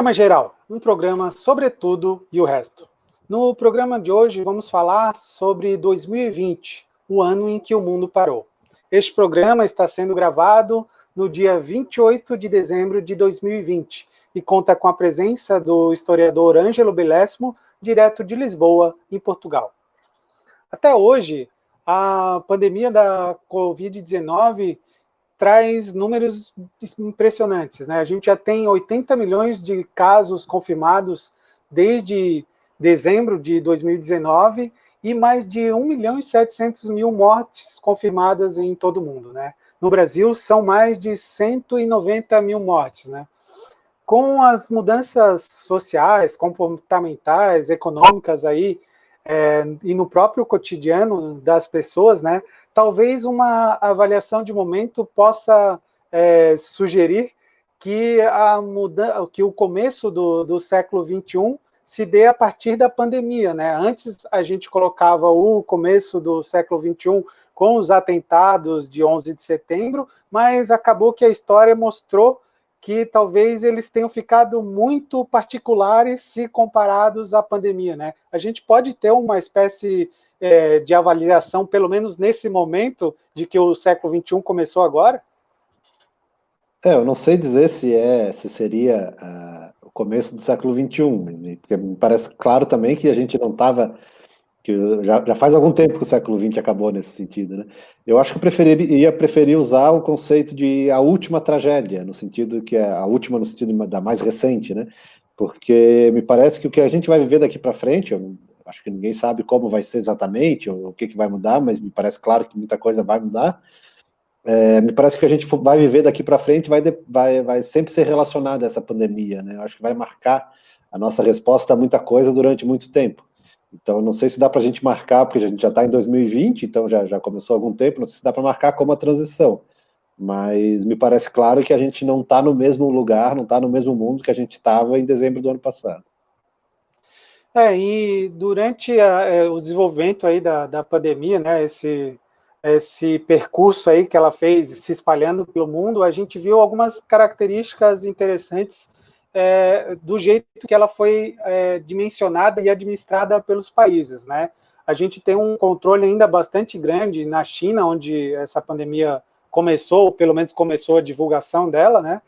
Panorama Geral, um programa sobre tudo e o resto. No programa de hoje vamos falar sobre 2020, o ano em que o mundo parou. Este programa está sendo gravado no dia 28 de dezembro de 2020 e conta com a presença do historiador Ângelo Belessimo, direto de Lisboa, em Portugal. Até hoje, a pandemia da Covid-19 traz números impressionantes, né? A gente já tem 80 milhões de casos confirmados desde dezembro de 2019 e mais de 1 milhão e 700 mil mortes confirmadas em todo o mundo, né? No Brasil, são mais de 190 mil mortes, né? Com as mudanças sociais, comportamentais, econômicas aí, e no próprio cotidiano das pessoas, né? Talvez uma avaliação de momento possa sugerir que que o começo do século XXI se dê a partir da pandemia, né? Antes a gente colocava o começo do século XXI com os atentados de 11 de setembro, mas acabou que a história mostrou que talvez eles tenham ficado muito particulares se comparados à pandemia, né? A gente pode ter uma espécie de avaliação, pelo menos nesse momento, de que o século XXI começou agora? Eu não sei dizer se seria o começo do século XXI, porque me parece claro também que a gente não estava, que já faz algum tempo que o século XX acabou nesse sentido, né? Eu acho que eu ia preferir usar o conceito de a última tragédia, no sentido que é a última no sentido da mais recente, né? Porque me parece que o que a gente vai viver daqui para frente, eu acho que ninguém sabe como vai ser exatamente, ou o que vai mudar, mas me parece claro que muita coisa vai mudar. Me parece que a gente vai viver daqui para frente vai sempre ser relacionado a essa pandemia, né? Eu acho que vai marcar a nossa resposta a muita coisa durante muito tempo. Então, não sei se dá para a gente marcar, porque a gente já está em 2020, então já começou há algum tempo, não sei se dá para marcar como a transição, mas me parece claro que a gente não está no mesmo lugar, não está no mesmo mundo que a gente estava em dezembro do ano passado. E durante o desenvolvimento aí da pandemia, né, esse percurso aí que ela fez se espalhando pelo mundo, a gente viu algumas características interessantes do jeito que ela foi dimensionada e administrada pelos países, né? A gente tem um controle ainda bastante grande na China, onde essa pandemia começou, ou pelo menos começou a divulgação dela, né?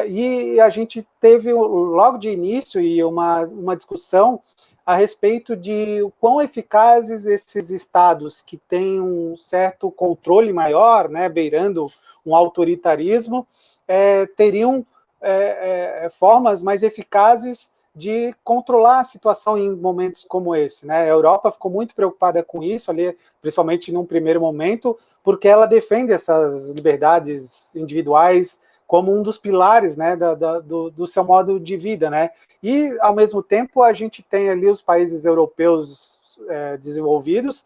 E a gente teve logo de início uma discussão a respeito de o quão eficazes esses estados que têm um certo controle maior, né, beirando um autoritarismo, teriam formas mais eficazes de controlar a situação em momentos como esse, né? A Europa ficou muito preocupada com isso, ali, principalmente num primeiro momento, porque ela defende essas liberdades individuais como um dos pilares, né, do seu modo de vida, né? E, ao mesmo tempo, a gente tem ali os países europeus desenvolvidos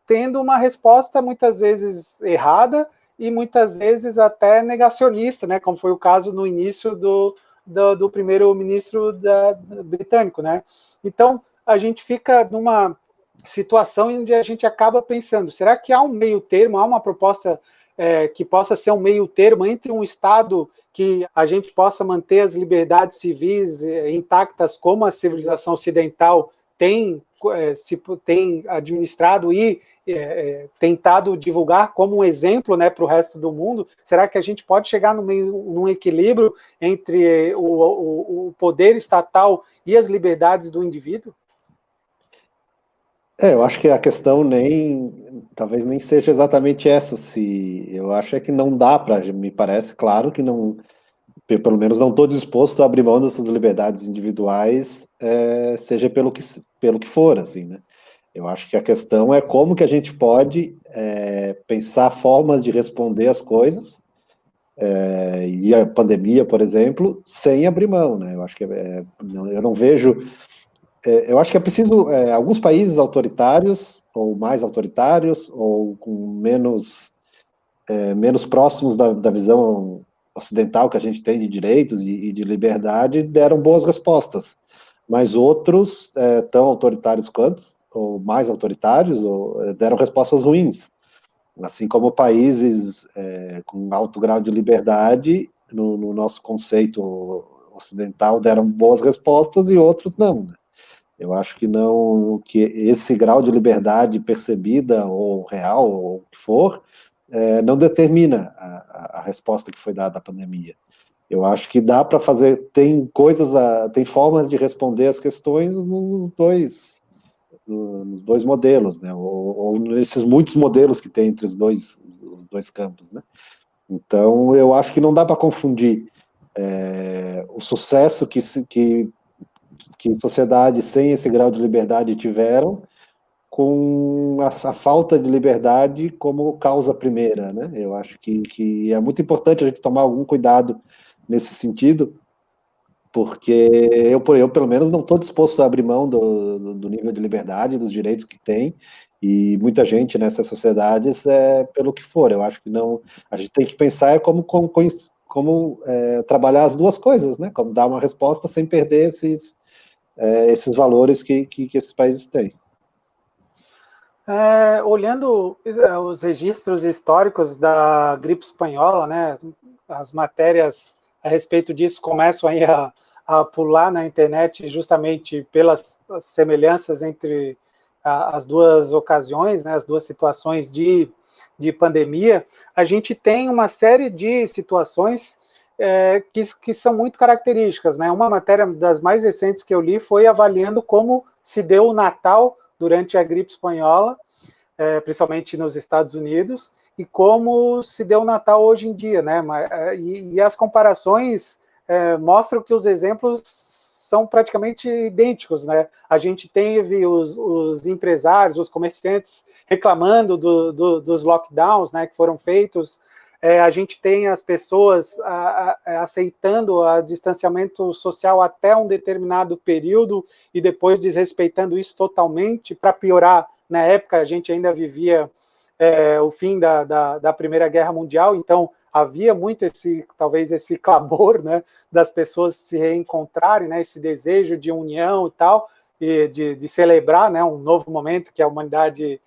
tendo uma resposta muitas vezes errada e muitas vezes até negacionista, né, como foi o caso no início do primeiro-ministro britânico, né? Então, a gente fica numa situação onde a gente acaba pensando, será que há um meio termo, há uma proposta que possa ser um meio termo entre um Estado que a gente possa manter as liberdades civis intactas como a civilização ocidental tem administrado e tentado divulgar como um exemplo, né, para o resto do mundo? Será que a gente pode chegar num equilíbrio entre o poder estatal e as liberdades do indivíduo? Eu acho que a questão talvez nem seja exatamente essa, se eu acho que não dá para, me parece claro que não, pelo menos não estou disposto a abrir mão dessas liberdades individuais, seja pelo que for, assim, né? Eu acho que a questão é como que a gente pode pensar formas de responder as coisas, e a pandemia, por exemplo, sem abrir mão, né? Eu acho que eu não vejo. Eu acho que é preciso alguns países autoritários, ou mais autoritários, ou com menos próximos da visão ocidental que a gente tem de direitos e de liberdade, deram boas respostas. Mas outros, tão autoritários quanto, ou mais autoritários, deram respostas ruins. Assim como países com alto grau de liberdade, no nosso conceito ocidental deram boas respostas e outros não, né? Eu acho que não, que esse grau de liberdade percebida ou real, ou o que for, não determina a resposta que foi dada à pandemia. Eu acho que dá para fazer, tem formas de responder as questões nos dois modelos, né? Ou nesses muitos modelos que tem entre os dois campos, né? Então, eu acho que não dá para confundir o sucesso que sociedades sem esse grau de liberdade tiveram com a falta de liberdade como causa primeira, né? Eu acho que é muito importante a gente tomar algum cuidado nesse sentido, porque eu pelo menos não estou disposto a abrir mão do nível de liberdade, dos direitos que tem, e muita gente nessas sociedades pelo que for. Eu acho que não, a gente tem que pensar como trabalhar as duas coisas, né? Como dar uma resposta sem perder esses valores que esses países têm. Olhando os registros históricos da gripe espanhola, né, as matérias a respeito disso começam aí a pular na internet justamente pelas semelhanças entre as duas ocasiões, né, as duas situações de pandemia. A gente tem uma série de situações que são muito características, né? Uma matéria das mais recentes que eu li foi avaliando como se deu o Natal durante a gripe espanhola, principalmente nos Estados Unidos, e como se deu o Natal hoje em dia, né? E as comparações mostram que os exemplos são praticamente idênticos, né? A gente teve os empresários, os comerciantes reclamando dos lockdowns, né, que foram feitos. A gente tem as pessoas aceitando o distanciamento social até um determinado período e depois desrespeitando isso totalmente. Para piorar, na época a gente ainda vivia o fim da Primeira Guerra Mundial, então havia muito talvez esse clamor, né, das pessoas se reencontrarem, né, esse desejo de união e tal, e de celebrar, né, um novo momento que a humanidade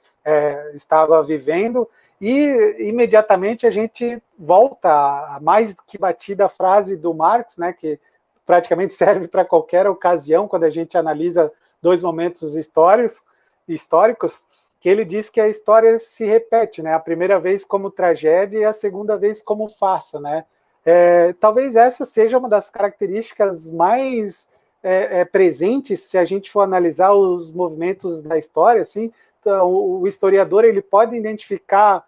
estava vivendo. E imediatamente a gente volta à mais que batida frase do Marx, né, que praticamente serve para qualquer ocasião quando a gente analisa dois momentos históricos, que ele diz que a história se repete, né, a primeira vez como tragédia e a segunda vez como farsa, né. Talvez essa seja uma das características mais presentes se a gente for analisar os movimentos da história, assim. Então, o historiador ele pode identificar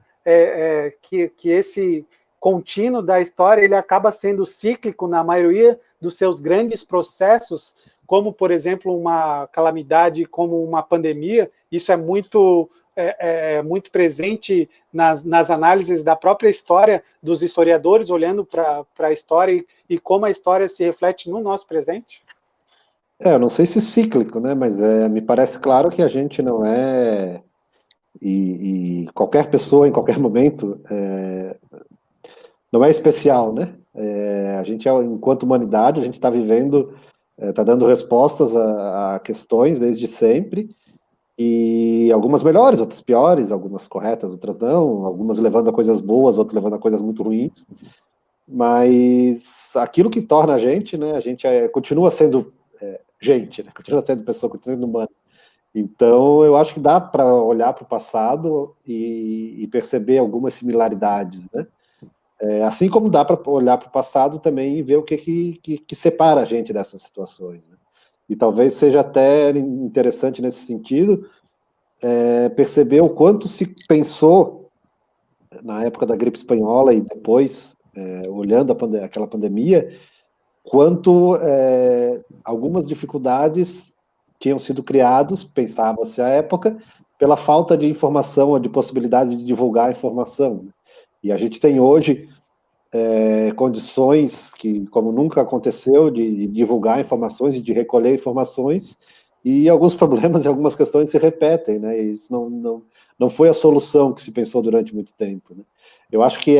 que esse contínuo da história ele acaba sendo cíclico na maioria dos seus grandes processos, como, por exemplo, uma calamidade como uma pandemia. Isso é muito presente nas análises da própria história dos historiadores, olhando para a história e como a história se reflete no nosso presente? Eu não sei se cíclico, né? Mas me parece claro que a gente não é... E qualquer pessoa, em qualquer momento, não é especial, né? A gente, enquanto humanidade, a gente está vivendo, está dando respostas a questões desde sempre, e algumas melhores, outras piores, algumas corretas, outras não, algumas levando a coisas boas, outras levando a coisas muito ruins, mas aquilo que torna a gente, né? A gente continua sendo gente, né? Continua sendo pessoa, continua sendo humano. Então, eu acho que dá para olhar para o passado e perceber algumas similaridades, né? Assim como dá para olhar para o passado também e ver o que separa a gente dessas situações, né? E talvez seja até interessante nesse sentido perceber o quanto se pensou na época da gripe espanhola e depois, olhando aquela pandemia, quanto algumas dificuldades tinham sido criados, pensava-se à época, pela falta de informação ou de possibilidade de divulgar a informação, né? E a gente tem hoje condições que, como nunca aconteceu, de divulgar informações e de recolher informações, e alguns problemas e algumas questões se repetem, né? E isso não foi a solução que se pensou durante muito tempo, né? Eu acho que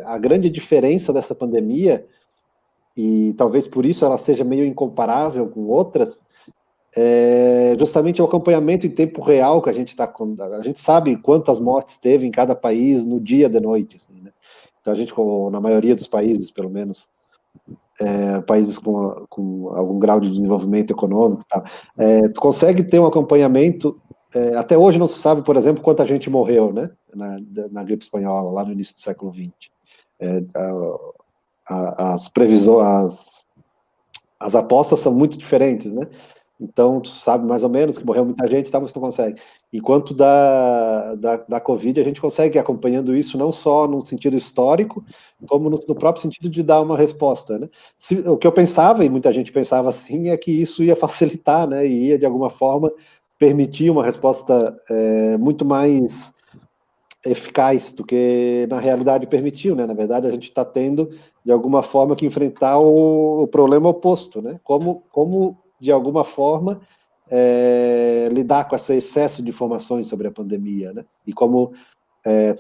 a grande diferença dessa pandemia, e talvez por isso ela seja meio incomparável com outras, justamente o acompanhamento em tempo real que a gente sabe quantas mortes teve em cada país no dia de noite, assim, né? Então a gente, na maioria dos países, pelo menos, países com algum grau de desenvolvimento econômico e tal, tu consegue ter um acompanhamento. Até hoje não se sabe, por exemplo, quanta gente morreu, né, na gripe espanhola, lá no início do século XX. As previsões, as apostas são muito diferentes, né? Então, tu sabe mais ou menos que morreu muita gente, tá, mas tu consegue. Enquanto da Covid, a gente consegue ir acompanhando isso não só no sentido histórico, como no próprio sentido de dar uma resposta, né? O que eu pensava, e muita gente pensava assim, é que isso ia facilitar, né? E ia, de alguma forma, permitir uma resposta muito mais eficaz do que, na realidade, permitiu, né? Na verdade, a gente está tendo, de alguma forma, que enfrentar o problema oposto, né? Como de alguma forma, lidar com esse excesso de informações sobre a pandemia, né? E como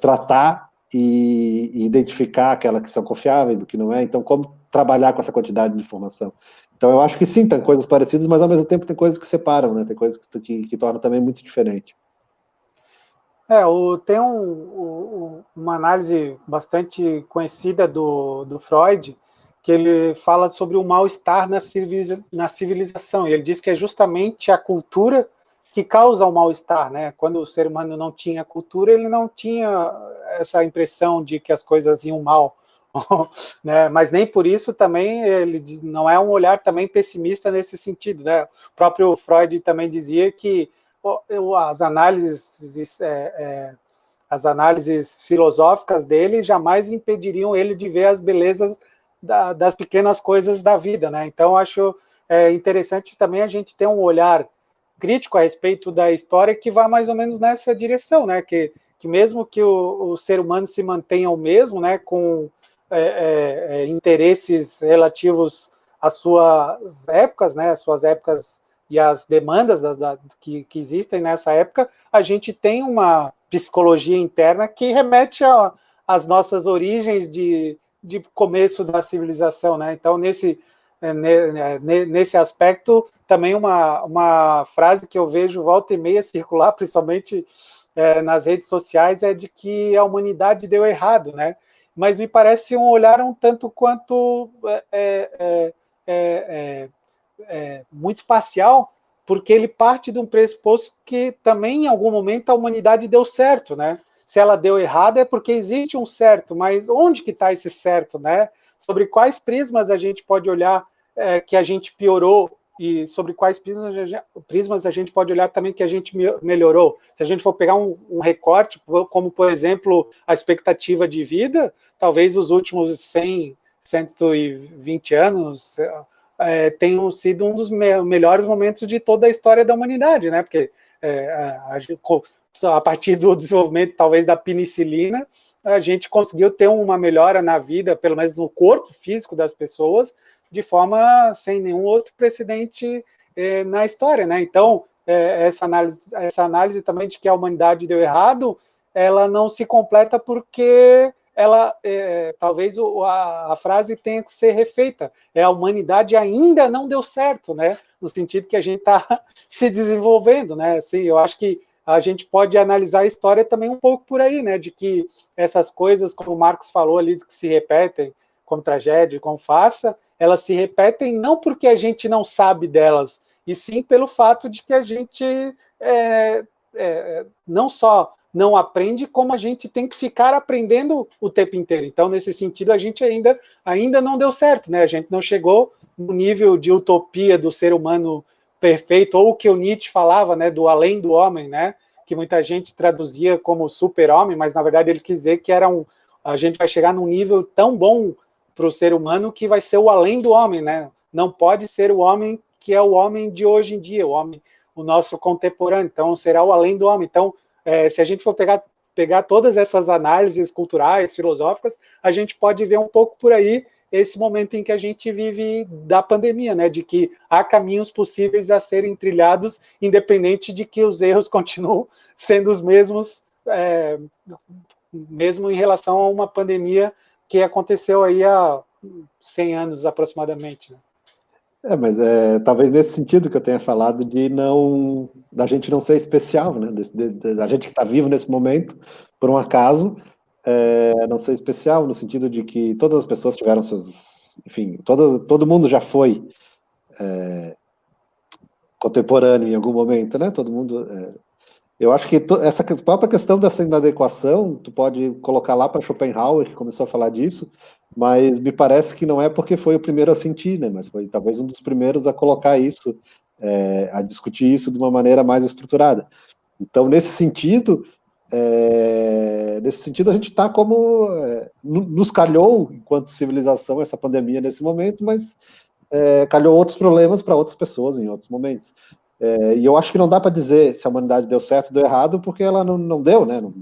tratar e identificar aquelas que são confiáveis do que não é. Então, como trabalhar com essa quantidade de informação. Então, eu acho que sim, tem coisas parecidas, mas ao mesmo tempo tem coisas que separam, né? Tem coisas que tornam também muito diferente. Tem uma análise bastante conhecida do Freud, que ele fala sobre o mal-estar na civilização. E ele diz que é justamente a cultura que causa o mal-estar, né? Quando o ser humano não tinha cultura, ele não tinha essa impressão de que as coisas iam mal, né? Mas nem por isso também ele não é um olhar também pessimista nesse sentido, né? O próprio Freud também dizia que as análises filosóficas dele jamais impediriam ele de ver as belezas das pequenas coisas da vida, né? Então, acho interessante também a gente ter um olhar crítico a respeito da história que vá mais ou menos nessa direção, né? Que mesmo que o ser humano se mantenha o mesmo, né? Com interesses relativos às suas épocas, né? As suas épocas e as demandas que existem nessa época, a gente tem uma psicologia interna que remete às nossas origens de começo da civilização, né? Então, nesse aspecto, também uma frase que eu vejo volta e meia circular, principalmente nas redes sociais, é de que a humanidade deu errado, né? Mas me parece um olhar um tanto quanto muito parcial, porque ele parte de um pressuposto que também em algum momento a humanidade deu certo, né? Se ela deu errado é porque existe um certo, mas onde que está esse certo, né? Sobre quais prismas a gente pode olhar que a gente piorou e sobre quais prismas a gente pode olhar também que a gente melhorou. Se a gente for pegar um recorte, como por exemplo a expectativa de vida, talvez os últimos 100, 120 anos tenham sido um dos melhores momentos de toda a história da humanidade, né? Porque a partir do desenvolvimento, talvez, da penicilina, a gente conseguiu ter uma melhora na vida, pelo menos no corpo físico das pessoas, de forma sem nenhum outro precedente na história, né? Então, essa análise também de que a humanidade deu errado, ela não se completa porque ela, talvez a frase tenha que ser refeita. A humanidade ainda não deu certo, né? No sentido que a gente está se desenvolvendo, né? Assim, eu acho que a gente pode analisar a história também um pouco por aí, né? De que essas coisas, como o Marcos falou ali, que se repetem, como tragédia, como farsa, elas se repetem não porque a gente não sabe delas, e sim pelo fato de que a gente não só não aprende, como a gente tem que ficar aprendendo o tempo inteiro. Então, nesse sentido, a gente ainda não deu certo, né? A gente não chegou no nível de utopia do ser humano perfeito, ou o que o Nietzsche falava, né, do além do homem, né? Que muita gente traduzia como super-homem, mas na verdade ele quis dizer que a gente vai chegar num nível tão bom para o ser humano que vai ser o além do homem, né? Não pode ser o homem que é o homem de hoje em dia, o nosso contemporâneo. Então, será o além do homem. Então, se a gente for pegar todas essas análises culturais, filosóficas, a gente pode ver um pouco por aí esse momento em que a gente vive da pandemia, né? De que há caminhos possíveis a serem trilhados, independente de que os erros continuam sendo os mesmos, mesmo em relação a uma pandemia que aconteceu aí há 100 anos aproximadamente, né? Mas talvez nesse sentido que eu tenha falado da gente não ser especial, né? Da gente que está vivo nesse momento, por um acaso, não ser especial, no sentido de que todas as pessoas tiveram enfim, todo mundo já foi contemporâneo em algum momento, né? Todo mundo... eu acho que essa própria questão dessa inadequação, tu pode colocar lá para Schopenhauer, que começou a falar disso, mas me parece que não é porque foi o primeiro a sentir, né? Mas foi talvez um dos primeiros a colocar isso, a discutir isso de uma maneira mais estruturada. Então, nesse sentido, a gente está como... nos calhou, enquanto civilização, essa pandemia nesse momento, mas calhou outros problemas para outras pessoas em outros momentos. E eu acho que não dá para dizer se a humanidade deu certo ou deu errado, porque ela não deu, né? Não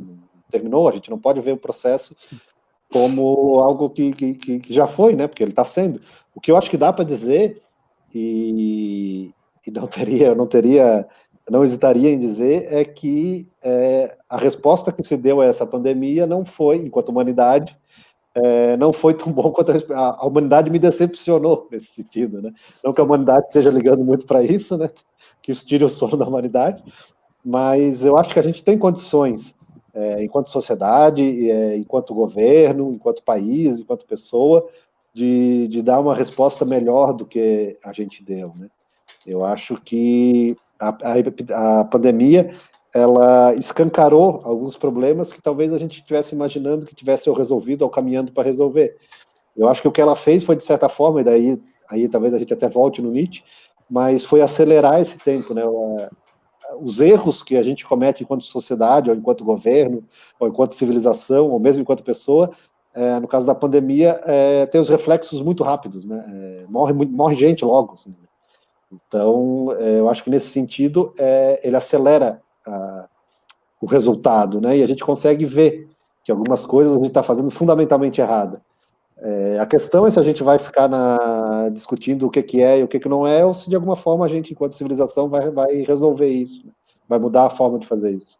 terminou, a gente não pode ver o processo como algo que já foi, né? Porque ele está sendo. O que eu acho que dá para dizer, e não hesitaria em dizer, é que a resposta que se deu a essa pandemia não foi, enquanto humanidade, não foi tão bom quanto a humanidade me decepcionou nesse sentido, né? Não que a humanidade esteja ligando muito para isso, né? Que isso tire o sono da humanidade, mas eu acho que a gente tem condições, enquanto sociedade, enquanto governo, enquanto país, enquanto pessoa, de dar uma resposta melhor do que a gente deu, né? Eu acho que a pandemia, ela escancarou alguns problemas que talvez a gente estivesse imaginando que tivesse resolvido ou caminhando para resolver. Eu acho que o que ela fez foi, de certa forma, e daí aí talvez a gente até volte no Nietzsche, mas foi acelerar esse tempo, né? Os erros que a gente comete enquanto sociedade, ou enquanto governo, ou enquanto civilização, ou mesmo enquanto pessoa, no caso da pandemia, tem os reflexos muito rápidos, né? Morre gente logo, assim. Então, eu acho que nesse sentido, ele acelera o resultado, né? E a gente consegue ver que algumas coisas a gente está fazendo fundamentalmente errado. A questão é se a gente vai ficar discutindo o que é e o que não é, ou se de alguma forma a gente, enquanto civilização, vai resolver isso, né? Vai mudar a forma de fazer isso.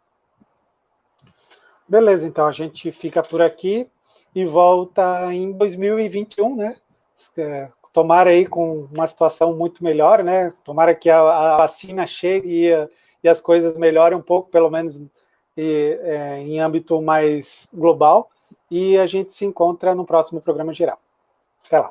Beleza, então a gente fica por aqui e volta em 2021, né? Tomara aí com uma situação muito melhor, né? Tomara que a vacina chegue e as coisas melhorem um pouco, pelo menos em âmbito mais global. E a gente se encontra no próximo programa geral. Até lá.